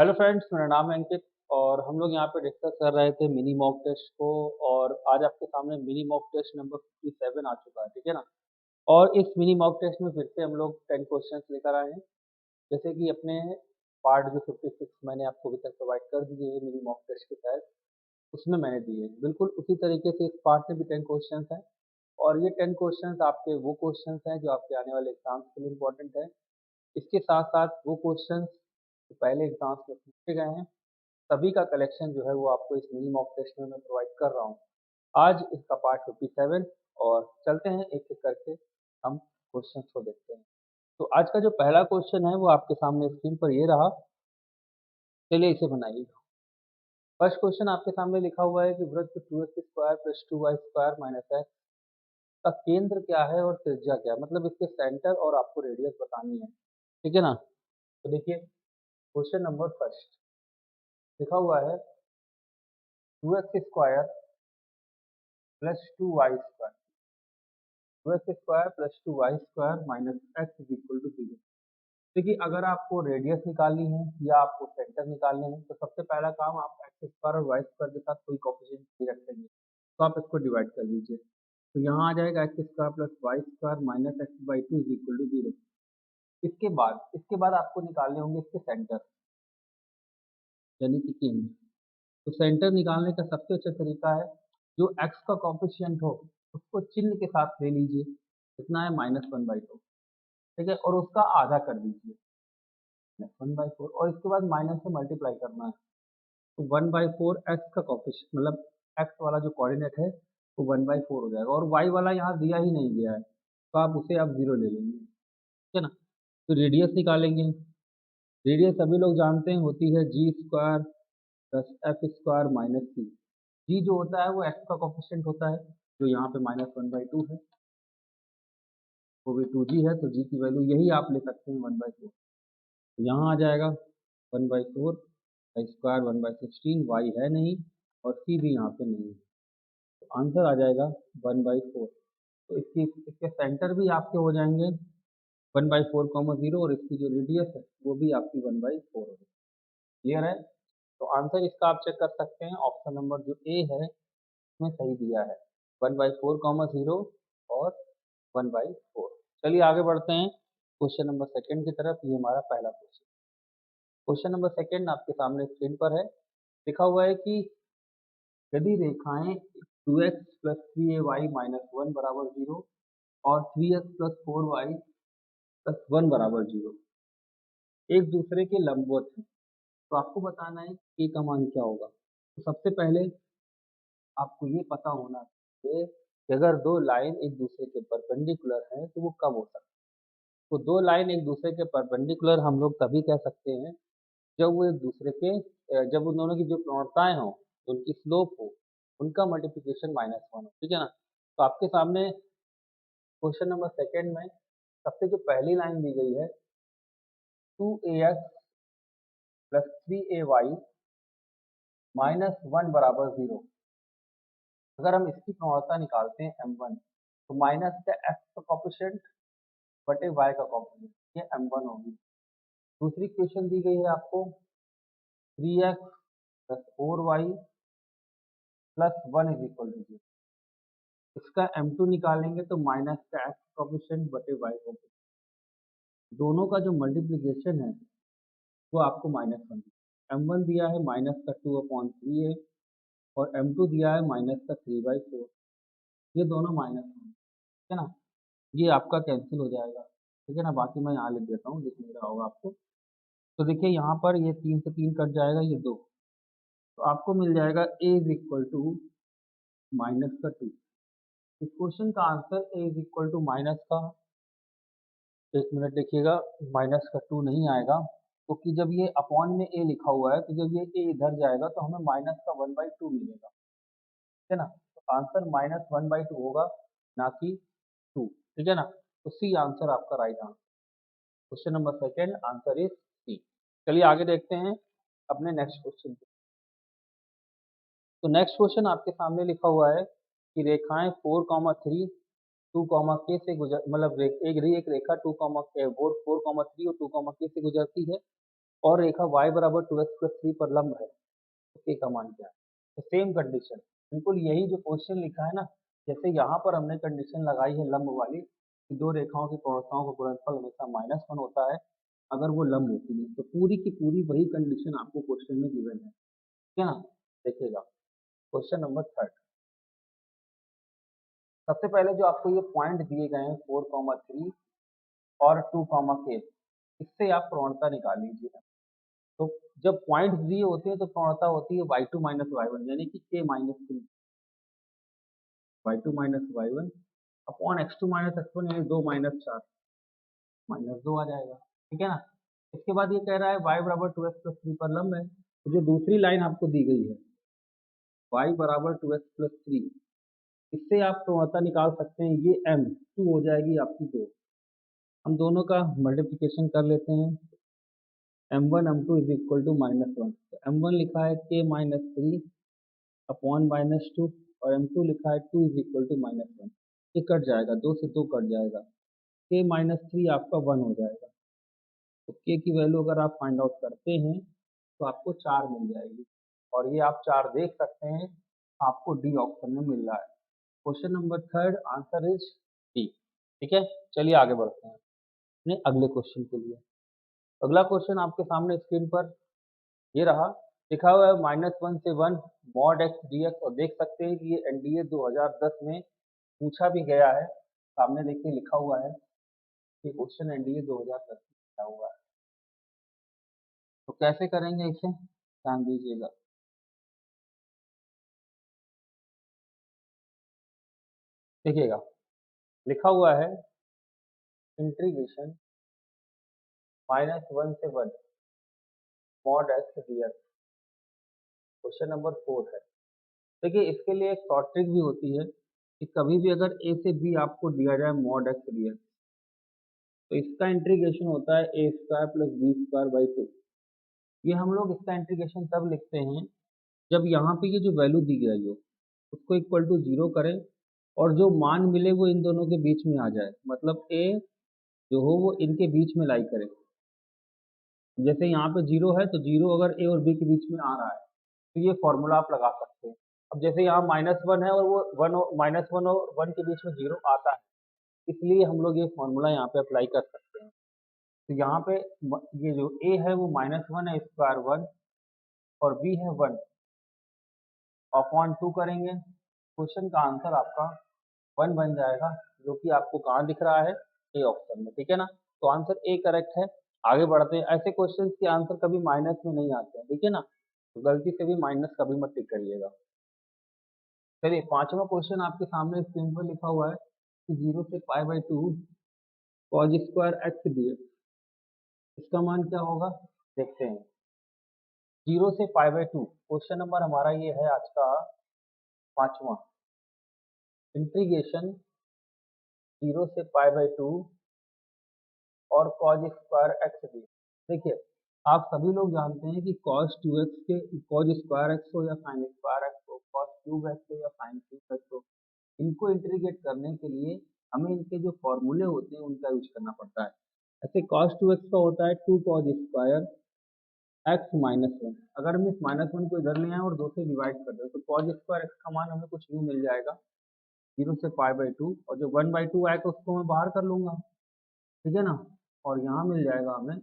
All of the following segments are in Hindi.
हेलो फ्रेंड्स, मेरा नाम है अंकित और हम लोग यहाँ पे डिस्कस कर रहे थे मिनी मॉक टेस्ट को। और आज आपके सामने मिनी मॉक टेस्ट नंबर 57 आ चुका है, ठीक है ना। और इस मिनी मॉक टेस्ट में फिर से हम लोग 10 क्वेश्चंस लेकर आए हैं। जैसे कि अपने पार्ट जो 56 मैंने आपको अभी तक प्रोवाइड कर दिए है मिनी मॉक टेस्ट के तहत, उसमें मैंने दिए हैं। बिल्कुल उसी तरीके से इस पार्ट में भी 10 क्वेश्चंस हैं। और ये 10 क्वेश्चंस आपके वो क्वेश्चंस हैं जो आपके आने वाले एग्जाम्स के लिए इंपॉर्टेंट है। इसके साथ साथ वो क्वेश्चंस जो पहले एग्जाम्स में पूछे गए हैं, सभी का कलेक्शन जो है वो आपको इस मिनी मॉक टेस्ट में मैं प्रोवाइड कर रहा हूँ। आज इसका पार्ट 57 और चलते हैं एक एक करके हम क्वेश्चंस को देखते हैं। तो आज का जो पहला क्वेश्चन है वो आपके सामने स्क्रीन पर ये रहा। चलिए इसे बनाइएगा। फर्स्ट क्वेश्चन आपके सामने लिखा हुआ है कि वृत्त 2x² + 2y² - x का केंद्र क्या है और त्रिज्या क्या है, मतलब इसके सेंटर और आपको रेडियस बतानी है, ठीक है ना। तो देखिए क्वेश्चन नंबर फर्स्ट लिखा हुआ है 2x² + 2y² 2x² + 2y² - x = 0। देखिए अगर आपको रेडियस निकालनी है या आपको सेंटर निकालने हैं तो सबसे पहला काम आप x² और y² के साथ कोई कोएफिशिएंट नहीं रखेंगे, तो आप इसको डिवाइड कर लीजिए। तो यहाँ आ जाएगा x² + y² - x/2 = 0। इसके बाद आपको निकालने होंगे इसके सेंटर, यानी कि केंद्र। तो सेंटर निकालने का सबसे अच्छा तरीका है, जो x का कोएफिशिएंट हो उसको चिन्ह के साथ ले लीजिए। कितना है -1/2, ठीक है, और उसका आधा कर दीजिए 1/4, और इसके बाद माइनस से मल्टीप्लाई करना है। तो 1/4 x का कोएफिशिएंट मतलब x वाला जो कोऑर्डिनेट है वो 1/4 हो जाएगा, और y वाला यहाँ दिया ही नहीं गया है तो आप उसे आप 0 ले लेंगे, ठीक है ना। तो रेडियस निकालेंगे। रेडियस सभी लोग जानते हैं होती है g² + f² - c। जी जो होता है वो x का कोएफिशिएंट होता है, जो यहाँ पे -1/2 है, वो भी 2g है, तो g की वैल्यू यही आप ले सकते हैं 1/4। तो यहाँ आ जाएगा 1/4, y² 1/16, y है नहीं और c भी यहाँ पे नहीं है, तो आंसर आ जाएगा 1/4। तो इसके सेंटर भी आपके हो जाएंगे 1/4, 0, और इसकी जो रेडियस है वो भी आपकी 1/4 होगी। क्लियर है। तो आंसर इसका आप चेक कर सकते हैं, ऑप्शन नंबर जो ए है इसमें सही दिया है 1/4, 0 और 1/4। चलिए आगे बढ़ते हैं क्वेश्चन नंबर सेकंड की तरफ। ये हमारा पहला क्वेश्चन। क्वेश्चन नंबर सेकंड आपके सामने स्क्रीन पर है। लिखा हुआ है कि यदि रेखाएं 2x + 3ay - 1 = 0 और 3x + 4y + 1 = 0 एक दूसरे के लंबवत हैं, तो आपको बताना है कि a का मान क्या होगा। तो सबसे पहले आपको ये पता होना चाहिए कि अगर दो लाइन एक दूसरे के परपेंडिकुलर हैं तो वो कब हो सकता है। तो दो लाइन एक दूसरे के परपेंडिकुलर हम लोग तभी कह सकते हैं जब वो एक दूसरे के जब उन दोनों की जो प्रवणताएं हों, उनकी स्लोप हो, उनका मल्टीप्लिकेशन -1 हो, ठीक है ना। तो आपके सामने क्वेश्चन नंबर सेकंड में सबसे जो पहली लाइन दी गई है 2ax + 3ay - 1 = 0। अगर हम इसकी प्रवणता निकालते हैं m1, तो माइनस का x का कोएफिशिएंट बटे y का कोएफिशिएंट, ये m1 होगी। दूसरी क्वेश्चन दी गई है आपको 3x + 4y + 1 = 0। इसका m2 निकालेंगे तो माइनस का x कोएफिशिएंट बटे y कोएफिशिएंट, दोनों का जो मल्टीप्लिकेशन है वो आपको -1 m1 दिया है -2/3a और m2 दिया है -3/4। ये दोनों माइनस हैं, ठीक है ना। ये आपका कैंसिल हो जाएगा, ठीक है ना। बाकी मैं यहाँ लिख देता हूँ, दिख नहीं रहा होगा आपको। तो देखिए यहाँ पर ये 3 से 3 कट जाएगा, ये 2, तो आपको मिल जाएगा a = -2। इस क्वेश्चन का आंसर a = माइनस का, एक मिनट देखिएगा, -2 नहीं आएगा क्योंकि जब ये अपॉन में a लिखा हुआ है तो जब ये a इधर जाएगा तो हमें -1/2 मिलेगा, ठीक है ना। तो आंसर -1/2 होगा, ना कि 2, ठीक है ना। तो सी आंसर आपका right answer. Question number second answer is C. चलिए आगे देखते हैं अपने नेक्स्ट क्वेश्चन पे। तो नेक्स्ट क्वेश्चन आपके सामने लिखा हुआ है कि रेखाएं 4,3 2, k से गुजर मतलब एक रेखा 4,3 और 2, k से गुजरती है और रेखा y बराबर 2x+3 पर लंब है, तो k का मान क्या है? तो सेम कंडीशन, बिल्कुल यही जो क्वेश्चन लिखा है ना, जैसे यहाँ पर हमने कंडीशन लगाई है लंब वाली कि दो रेखाओं की प्रवणताओं का गुणनफल हमेशा -1 होता है अगर वो लंब होती है, तो पूरी की पूरी वही कंडीशन आपको क्वेश्चन में गिवन है, ठीक है ना? देखिएगा क्वेश्चन नंबर 3, सबसे पहले जो आपको ये पॉइंट दिए गए हैं 4, 3 और 2, k, इससे आप प्रवणता निकाल लीजिए। तो जब पॉइंट्स दिए होते हैं तो प्रवणता होती है y2 माइनस y1 यानी कि k minus 3 y2 minus y1 upon x2 minus x1 यानी 2 माइनस 4 -2 आ जाएगा, ठीक है ना? इसके बाद ये कह रहा है y बराबर 2x+3 पर लंब है, तो जो दूसरी लाइन आपको दी गई है y बराबर 2x+3, इससे आप प्रवणता निकाल सकते हैं, ये m2 हो जाएगी आपकी 2। हम दोनों का मल्टीप्लिकेशन कर लेते हैं, m1 m2 is equal to -1, तो m1 लिखा है k माइनस 3 अपॉन -2 और m2 लिखा है 2 इज इक्वल टू -1, ये कट जाएगा, 2 से 2 कट जाएगा, k माइनस 3 आपका 1 हो जाएगा। तो k की वैल्यू अगर आप फाइंड आउट करते हैं तो आपको 4 मिल जाएगी, और ये आप 4 देख सकते हैं आपको डी ऑप्शन में मिल रहा है। Question number 3 answer is D, ठीक है? चलिए आगे बढ़ते हैं अपने अगले क्वेश्चन के लिए। अगला क्वेश्चन आपके सामने स्क्रीन पर ये रहा, लिखा हुआ है -1 से 1 मॉड x dx, और देख सकते हैं कि ये एनडीए 2010 में पूछा भी गया है, सामने देखिए लिखा हुआ है, ये क्वेश्चन एनडीए 2010 में लिखा हुआ है। तो कैसे करेंगे इसे, ध्यान दीजिएगा। देखिएगा लिखा हुआ है इंटीग्रेशन -1 से 1 mod x dx, question number 4 है। देखिए इसके लिए एक शॉर्ट ट्रिक भी होती है कि कभी भी अगर a से b आपको दिया जाए मॉड x dx, तो इसका इंटीग्रेशन होता है a square plus b square by 2। ये हम लोग इसका इंटीग्रेशन तब लिखते हैं जब यहाँ पे ये जो वैल्यू दी गई हो उसको इक्वल टू 0 करें और जो मान मिले वो इन दोनों के बीच में आ जाए, मतलब a जो हो वो इनके बीच में लाई करे। जैसे यहाँ पे 0 है तो 0 अगर a और b के बीच में आ रहा है तो ये फॉर्मूला आप लगा सकते हैं। अब जैसे यहाँ -1 है और वो -1 और 1 के बीच में 0 आता है, इसलिए हम लोग ये फॉर्मूला यहाँ पे अप्लाई कर सकते हैं। तो यहाँ पे ये जो a है वो -1 है स्क्वायर 1 और b है 1 अपॉन 2 करेंगे, क्वेश्चन का आंसर आपका 1 बन जाएगा, जो कि आपको कहाँ दिख रहा है, ए ऑप्शन में, ठीक है ना? तो आंसर ए करेक्ट है। आगे बढ़ते हैं, ऐसे क्वेश्चन के आंसर कभी माइनस में नहीं आते हैं, ठीक है ना? तो गलती से भी माइनस कभी मत टिक करिएगा। चलिए 5वां क्वेश्चन आपके सामने स्क्रीन पर लिखा हुआ है कि 0 से π/2 cos स्क्वायर x dx, इसका मान क्या होगा देखते हैं। 0 से π/2, क्वेश्चन नंबर हमारा ये है आज का 5वां, इंटीग्रेशन 0 से π/2 और cos स्क्वायर x dx। देखिए आप सभी लोग जानते हैं कि cos 2x के cos स्क्वायर x हो या sin स्क्वायर x हो, cos क्यूब x हो या sin क्यूब x हो, इनको इंटीग्रेट करने के लिए हमें इनके जो फॉर्मूले होते हैं उनका यूज करना पड़ता है। ऐसे cos 2x का होता है 2 cos स्क्वायर x माइनस 1, अगर हम इस -1 को इधर ले आए और 2 से डिवाइड कर दें तो cos स्क्वायर x का मान हमें कुछ यूँ मिल जाएगा 0 से π/2, और जो 1/2 आएगा उसको मैं बाहर कर लूँगा, ठीक है ना? और यहाँ मिल जाएगा हमें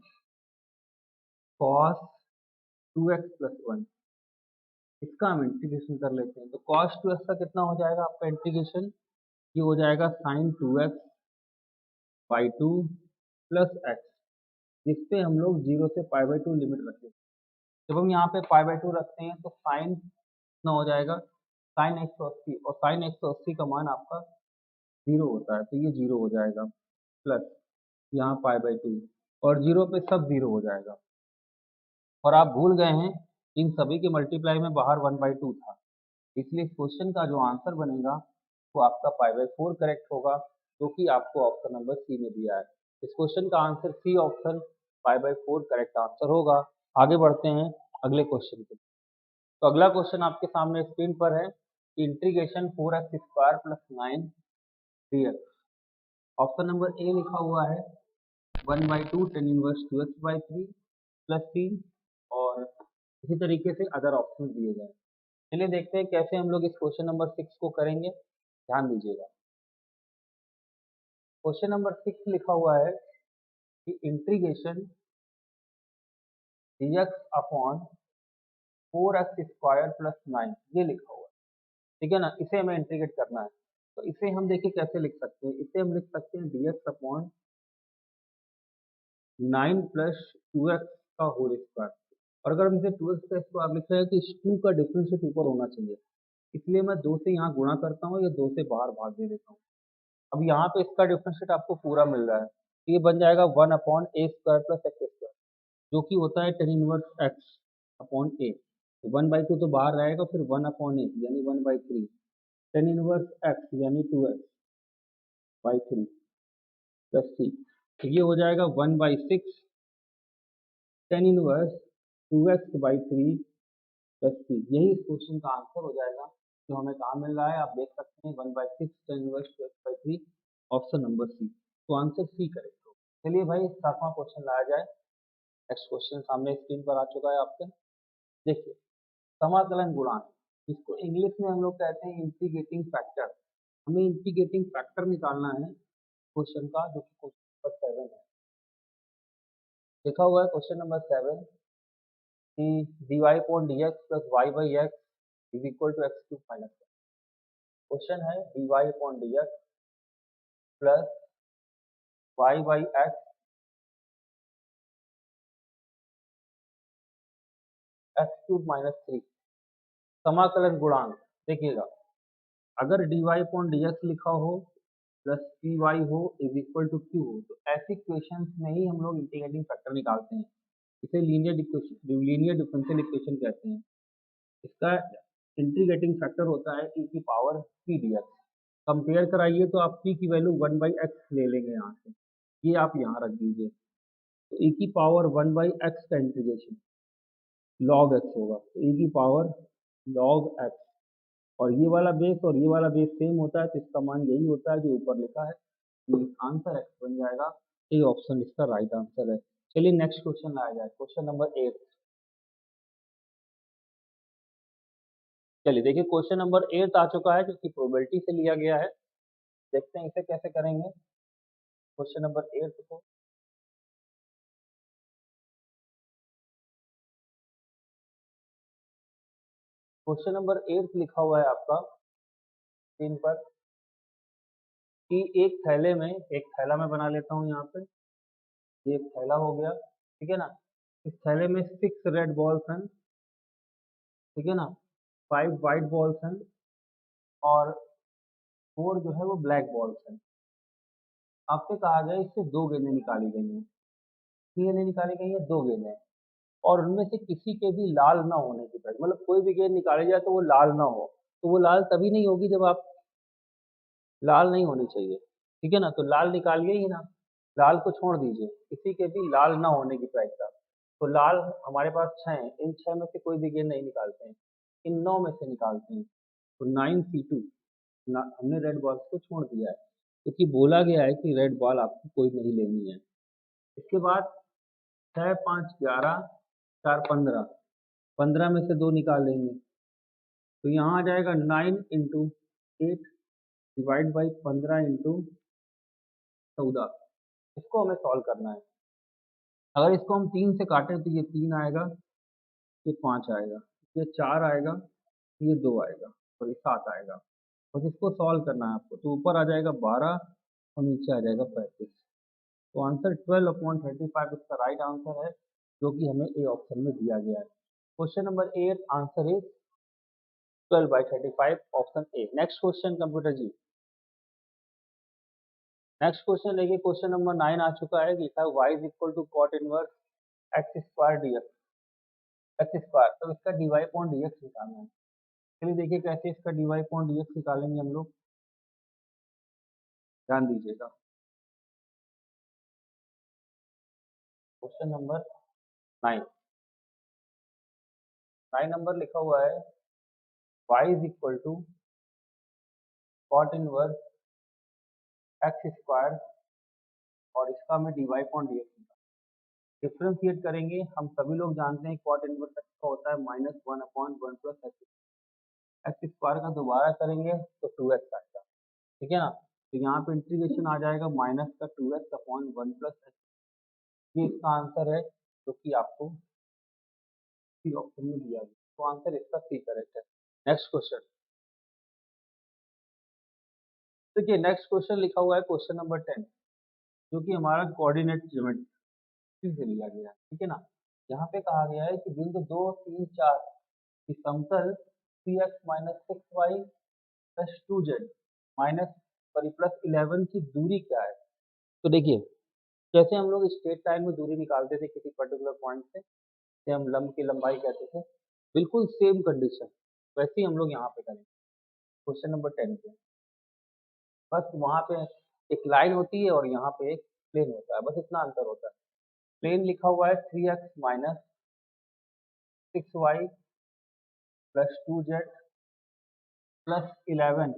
cos 2x प्लस 1, इसका हम इंटीग्रेशन कर लेते हैं। तो cos 2x का कितना हो जाएगा आपका इंटीग्रेशन, ये हो जाएगा sin 2x by 2 plus x, जिसपे हम लोग 0 से π/2 लिमिट रखेंगे। जब हम यहाँ पे π/2 रखते हैं तो साइन कितना हो जाएगा, साइन 180, और साइन 180 का मान आपका 0 होता है, तो ये 0 हो जाएगा, प्लस यहाँ π/2 और 0 पे सब 0 हो जाएगा। और आप भूल गए हैं इन सभी के मल्टीप्लाई में बाहर 1/2 था, इसलिए इस क्वेश्चन का जो आंसर बनेगा वो आपका π/4 करेक्ट होगा, जो कि आपको ऑप्शन नंबर सी में दिया है। इस क्वेश्चन का answer C option π/4 correct answer होगा। आगे बढ़ते हैं अगले क्वेश्चन पे। तो अगला क्वेश्चन आपके सामने स्क्रीन पर है कि integration 4x square plus 9 dx, option number A लिखा हुआ है 1/2 tan इनवर्स 2x/3 प्लस सी और इसी तरीके से अदर ऑप्शन दिए गए हैं। चलिए देखते हैं कैसे हम लोग इस क्वेश्चन नंबर 6 को करेंगे। ध्यान दीजिएगा। क्वेश्चन नंबर 6 लिखा हुआ है कि integration dx upon 4x² plus 9 ये लिखा हुआ है। ठीक है ना, इसे हमें इंटीग्रेट करना है। तो इसे हम देखिए कैसे लिख सकते हैं। इसे हम लिख सकते हैं dx अपॉन 9 प्लस 2x का होल स्क्वायर। और अगर हम इसे 2x का स्क्वायर लिख रहे हैं तो इस 2 का डिफरेंशिएट ऊपर होना चाहिए, इसलिए मैं 2 से यहाँ गुणा करता हूँ, ये 2 से बाहर भाग दे देता हूँ। अब यहाँ पे इसका डिफरेंशिएट आपको पूरा मिल रहा है, तो ये बन जाएगा 1 अपॉन ए स्क्वायर प्लस एक्स स्क्वायर, जो कि होता है टेन इनवर्स एक्स अपॉन ए। 1/2 तो बाहर रहेगा, फिर 1 अपॉन ए यानी 1/3, टेन इनवर्स एक्स यानी 2x/3 प्लस सी, तो ये हो जाएगा 1/6 टेन इनवर्स 2x/3 प्लस सी। यही इस क्वेश्चन का आंसर हो जाएगा जो हमें कहाँ मिल रहा है, आप देख सकते हैं 1/6 tan inverse 2x/3, option number C. तो आंसर सी करेक्ट हो। चलिए भाई 7वां क्वेश्चन लाया जाए। नेक्स्ट क्वेश्चन सामने स्क्रीन पर आ चुका है आपके। देखिए, समाकलन गुणांक, इसको इंग्लिश में हम लोग कहते हैं इंटीग्रेटिंग फैक्टर। हमें इंटीग्रेटिंग फैक्टर निकालना है क्वेश्चन का, जो कि क्वेश्चन नंबर 7 है। लिखा हुआ है क्वेश्चन नंबर 7 कि dy upon dx plus y by x is equal to x cube minus 1। Question है dy upon dx plus y by x cube minus 3। समाकलन गुणांक देखिएगा, अगर dy अपॉन dx लिखा हो प्लस पी वाई हो इज इक्वल टू क्यू हो, तो ऐसी क्वेश्चन में ही हम लोग इंटीग्रेटिंग फैक्टर निकालते हैं। इसे लीनियर डिफरेंशियल इक्वेशन कहते हैं। इसका इंटीग्रेटिंग फैक्टर होता है e की power P D x. Compare कराइए तो आप p की वैल्यू 1/x ले लेंगे यहाँ से, ये आप यहाँ रख दीजिए, तो e की पावर 1/x का इंटीग्रेशन log x होगा, तो e की पावर log x, और ये वाला बेस और ये वाला बेस सेम होता है, तो इसका मान यही होता है जो ऊपर लिखा है। आंसर एक्स बन जाएगा। ये ऑप्शन इसका राइट आंसर है। चलिए नेक्स्ट क्वेश्चन लाया जाए, क्वेश्चन नंबर 8। चलिए देखिए क्वेश्चन नंबर 8 आ चुका है, जो कि प्रोबेबिलिटी से लिया गया है। देखते हैं इसे कैसे करेंगे क्वेश्चन नंबर 8 को। क्वेश्चन नंबर 8 लिखा हुआ है आपका स्क्रीन पर कि एक थैले में, एक थैला मैं बना लेता हूँ यहाँ पे, ये एक थैला हो गया, ठीक है ना। इस थैले में 6 रेड बॉल्स हैं, ठीक है ना, 5 वाइट बॉल्स हैं और 4 जो है वो ब्लैक बॉल्स हैं। आपसे कहा गया इससे 2 गेंदें निकाली गई हैं, 3 गेंदें निकाली गई हैं, 2 गेंदें, और उनमें से किसी के भी लाल ना होने की तरह, मतलब कोई भी गेंद निकाली जाए तो वो लाल ना हो, तो वो लाल तभी नहीं होगी जब आप, लाल नहीं होनी चाहिए, ठीक है ना, तो लाल निकालिए ही ना, लाल को छोड़ दीजिए, किसी के भी लाल ना होने की प्रायिकता। तो लाल हमारे पास 6 हैं, इन 6 में से कोई भी गेंद नहीं निकालते हैं, इन 9 में से निकालते हैं। तो 9C2 हमने रेड बॉल्स को छोड़ दिया है, क्योंकि बोला गया है कि रेड बॉल आपको कोई नहीं लेनी है। इसके बाद 6 5 11 4 15, 15 में से 2 निकाल लेंगे, तो यहाँ आ जाएगा 9 इंटू 8 डिवाइड बाई 15 इंटू 14। इसको हमें सॉल्व करना है। अगर इसको हम 3 से काटें तो ये 3 आएगा, ये 5 आएगा, ये 4 आएगा, ये 2 आएगा और ये 7 आएगा। बस इसको सॉल्व करना है आपको, तो ऊपर आ जाएगा 12 और नीचे आ जाएगा 35। तो आंसर 12/35 इसका राइट आंसर है, जो कि हमें ए ऑप्शन में दिया गया है। Question number 8 answer is 12/35 option A. Next question computer जी। नेक्स्ट क्वेश्चन देखिए, क्वेश्चन नंबर 9 आ चुका है, लिखा है y is equal to cot inverse x square d x square. तो इसका dy अपॉन डी एक्स निकालना है। चलिए देखिए कैसे इसका dy अपॉन डी एक्स निकालेंगे हम लोग, ध्यान दीजिएगा। क्वेश्चन नंबर 9, 9 नंबर लिखा हुआ है y is equal to cot inverse x square और इसका हमें dy अपॉन डी एक्स निकालना है। डिफरेंशिएट करेंगे, हम सभी लोग जानते हैं कॉट इनवर्स एक्स का होता है -1/1 प्लस एक्स स्क्वायर का दोबारा करेंगे तो 2x आएगा, ठीक है ना। तो यहाँ पे इंटीग्रेशन आ जाएगा माइनस का 2x अपॉन 1 प्लस एक्स, ये इसका आंसर है जो कि आपको सी ऑप्शन में दिया गया, तो आंसर इसका सी करेक्ट है। नेक्स्ट क्वेश्चन, देखिए नेक्स्ट क्वेश्चन लिखा हुआ है क्वेश्चन नंबर 10, जो कि हमारा कोऑर्डिनेट ज्योमेट्री से लिया गया है, ठीक है ना। यहाँ पे कहा गया है कि बिंदु 2, 3, 4 की समतल 3x minus 6y plus 2z minus sorry plus 11 की दूरी क्या है। तो देखिए, जैसे हम लोग स्ट्रेट लाइन में दूरी निकालते थे किसी पर्टिकुलर पॉइंट से, जिसे हम लंब की लंबाई कहते थे, बिल्कुल सेम कंडीशन वैसे ही हम लोग यहाँ पे करेंगे क्वेश्चन नंबर 10 पे। बस वहाँ पे एक लाइन होती है और यहाँ पे एक प्लेन होता है, बस इतना अंतर होता है। प्लेन लिखा हुआ है 3x minus 6y plus 2z plus 11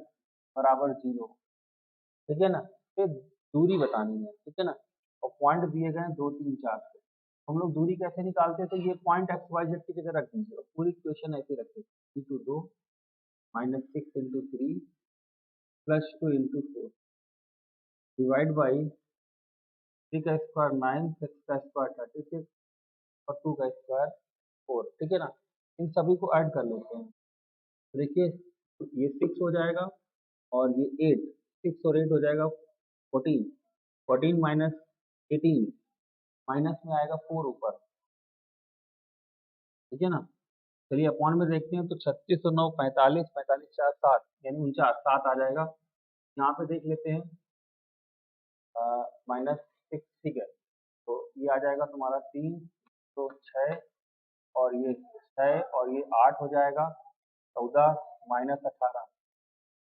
बराबर 0, ठीक है ना। फिर दूरी बतानी है, ठीक है ना, और पॉइंट दिए गए हैं 2, 3, 4 से। हम लोग दूरी कैसे निकालते हैं, तो ये पॉइंट एक्स वाई जेड की जगह रख दीजिए और पूरी इक्वेशन ऐसे रखिए, into 2 minus 6 into 3 plus 2 into 4 divide by 3 का स्क्वायर 9, 6 का स्क्वायर 36 और 2 का स्क्वायर 4, ठीक है ना। इन सभी को ऐड कर लेते हैं, तो देखिए ये 6 हो जाएगा और ये 8, 6 और 8 हो जाएगा 14, 14 माइनस 18 माइनस में आएगा 4 ऊपर, ठीक है ना। चलिए अपॉन में देखते हैं तो 36 और 9 45, 45 4 7 यानी 49, 7 आ जाएगा। यहाँ पे देख लेते हैं माइनस 6, ठीक है, तो ये आ जाएगा तुम्हारा 3 तो 6 और ये 6 और ये 8 हो जाएगा 14 माइनस 18,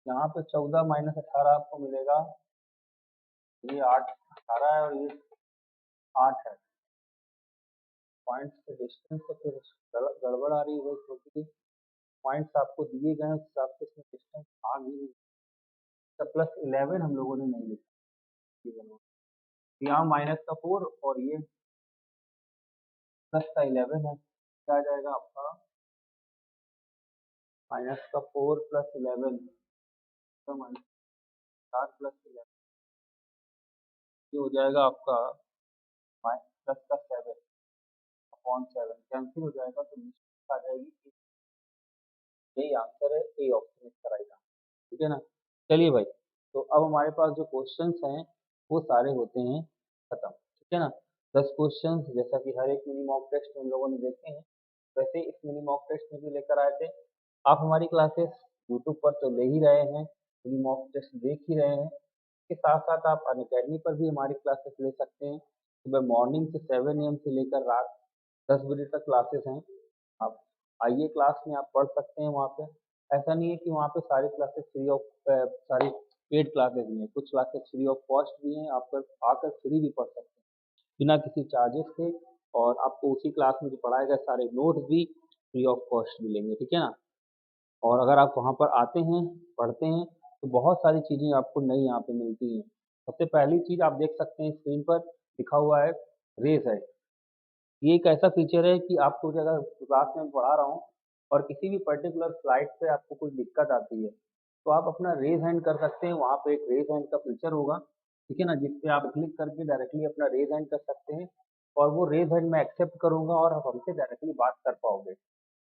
यहाँ पे 14 माइनस 18 आपको मिलेगा, ये 8 18 है और ये 8 है। पॉइंट्स के डिस्टेंस तो फिर गड़बड़ आ रही है क्योंकि पॉइंट्स आपको दिए गए हैं उस हिसाब से इसमें डिस्टेंस आ भी नहीं, तो प्लस 11 हम लोगों ने नहीं लिखा, यहाँ माइनस का 4 और ये प्लस का 11 है, क्या आ जाएगा आपका माइनस का 4 प्लस 11 तो माइनस 4 प्लस 11, ये हो जाएगा आपका प्लस का 7 अपॉन 7 कैंसिल हो जाएगा, तो नीचे आ जाएगी, यही आंसर है, ए ऑप्शन इसका राइट आंसर, ठीक है ना। चलिए भाई, तो अब हमारे पास जो क्वेश्चंस हैं वो सारे होते हैं खत्म, ठीक है ना। 10 क्वेश्चंस जैसा कि हर एक मिनी मॉक टेस्ट में हम लोगों ने देखे हैं, वैसे इस मिनी मॉक टेस्ट में भी लेकर आए थे। आप हमारी क्लासेस यूट्यूब पर तो ले ही रहे हैं, मिनी मॉक टेस्ट देख ही रहे हैं, इसके साथ साथ आप अनअकैडमी पर भी हमारी क्लासेस ले सकते हैं। सुबह मॉर्निंग से 7 AM से लेकर रात 10 बजे तक क्लासेस हैं, आप आइए क्लास में, आप पढ़ सकते हैं वहाँ पे। ऐसा नहीं है कि वहाँ पे सारी क्लासेस फ्री ऑफ सारी पेड क्लासेस भी हैं, कुछ क्लासेस फ्री ऑफ कॉस्ट भी हैं, आप आकर फ्री भी पढ़ सकते हैं बिना किसी चार्जेस के, और आपको उसी क्लास में जो पढ़ाए गए सारे नोट्स भी फ्री ऑफ कॉस्ट मिलेंगे, ठीक है ना। और अगर आप वहाँ पर आते हैं, पढ़ते हैं, तो बहुत सारी चीज़ें आपको नई यहाँ पे मिलती हैं। सबसे पहली चीज़ आप देख सकते हैं स्क्रीन पर लिखा हुआ है रेज़ है। ये एक ऐसा फीचर है कि आपको अगर क्लास में पढ़ा रहा हूँ और किसी भी पर्टिकुलर स्लाइड पे आपको कोई दिक्कत आती है, तो आप अपना रेज़ हैंड कर सकते हैं, वहाँ पे एक रेज़ हैंड का फीचर होगा, ठीक है ना, जिस पे आप क्लिक करके डायरेक्टली अपना रेज़ हैंड कर सकते हैं और वो रेज़ हैंड मैं एक्सेप्ट करूँगा और आप हमसे डायरेक्टली बात कर पाओगे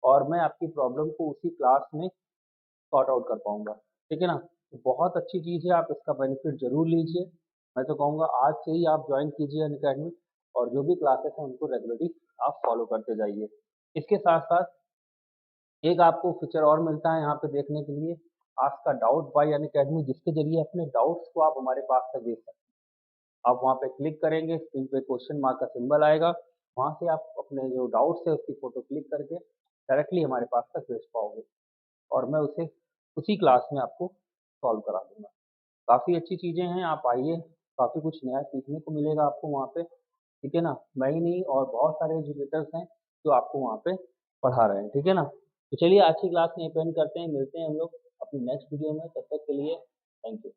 और मैं आपकी प्रॉब्लम को उसी क्लास में सॉर्ट आउट कर पाऊँगा, ठीक है ना। तो बहुत अच्छी चीज़ है, आप इसका बेनिफिट ज़रूर लीजिए। मैं तो कहूँगा आज से ही आप जॉइन कीजिए अनअकैडमी और जो भी क्लासेस हैं उनको रेगुलरली आप फॉलो करते जाइए। इसके साथ-साथ एक आपको फीचर और मिलता है यहाँ पे देखने के लिए, ask a doubt bye Unacademy, जिसके ज़रिए अपने डाउट्स को आप हमारे पास तक भेज सकते हैं। आप वहाँ पे क्लिक करेंगे, स्क्रीन पे क्वेश्चन मार्क का सिंबल आएगा, वहाँ से आप अपने जो डाउट्स है उसकी फ़ोटो क्लिक करके डायरेक्टली हमारे पास तक भेज पाओगे और मैं उसे उसी क्लास में आपको सॉल्व करा दूँगा। काफ़ी अच्छी चीज़ें हैं, आप आइए, काफ़ी कुछ नया सीखने को मिलेगा आपको वहाँ पे, ठीक है ना। मैं ही नहीं और बहुत सारे एजुकेटर्स हैं जो आपको वहाँ पे पढ़ा रहे हैं, ठीक है ना। तो चलिए आज की क्लास यहीं पे एंड करते हैं, मिलते हैं हम लोग अपनी नेक्स्ट वीडियो में, तब तक के लिए थैंक यू।